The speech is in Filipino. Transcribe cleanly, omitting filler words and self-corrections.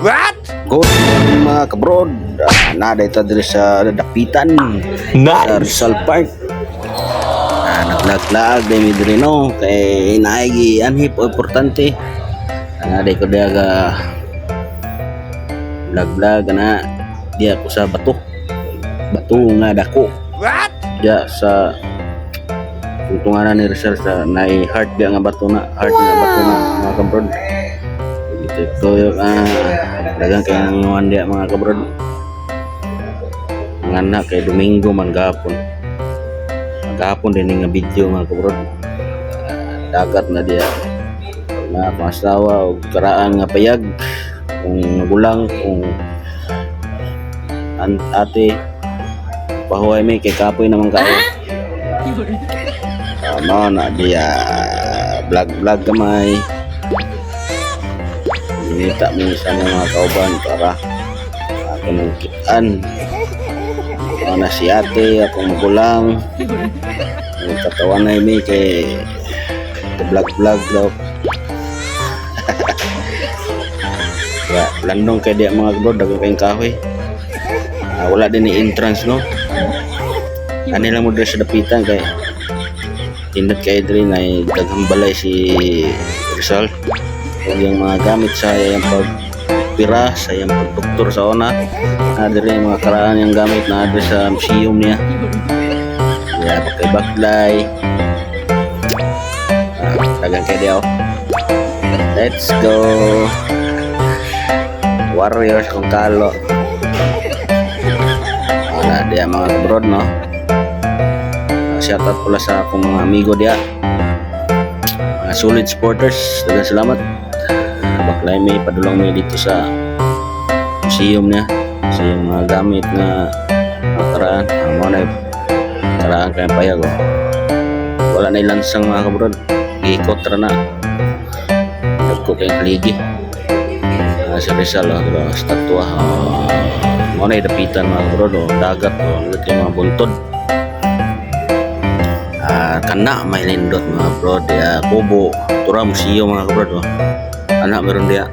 What? Good morning mga kabrod. Nada ito diri sa dapitan sa Rizal Park. Naglag-lag din mi diri no kay naigi anhip o importante. Nada ko daga lag-lag na dia ko sa bato. Bato nga dako. What? Dia sa tuntunganan ni Rizal sa nai heart dia nga bato na, heart nga bato na mga kabrod. Ito yung dagang kaya nanguhan dia mga kabrod. Ang anak kay Domingo man gapon. Gapon din nga video mga kabrod. Dagat na dia na pasawa o karaan nga payag kung magulang kung ate pahuay may kay kapoy naman kayo. Tama na dia vlog gamay. Minta mo sa mga kauban para ako nang kitaan. Na si ate, akong magulang. Katawan na ini kay vlog daw. Ya, landong kay dia mga bro, dagang kayong kahoy. Wala din ni entrance no. Ani lang mo diri sa dapitan kay tindot kay diri na daghang balay si Rizal. O yung mga gamit sa yung pagpira, sa yung pagdoktor sa una. Diri yung mga karaan yung gamit na diri sa museum niya. Kaya pagkaibaklay. Dagang kay diyaw. Let's go. Warriors kung kalo. Wala diya mga kabrod no. Shoutout pula sa akong mga amigo diya. Mga solid supporters. Dagang salamat. Baklay may padulong may dito sa museum niya sa yung mga gamit na karaan ang mga na karaan kayang payag wala na ilansang mga kabrod ikot ra na nagko kayong kaligi sa Rizal diba statwa mga na idapitan mga kabrod dagat nagit yung mga buntod kana may lindot mga kabrod kubo tura museum mga kabrod anak meron dia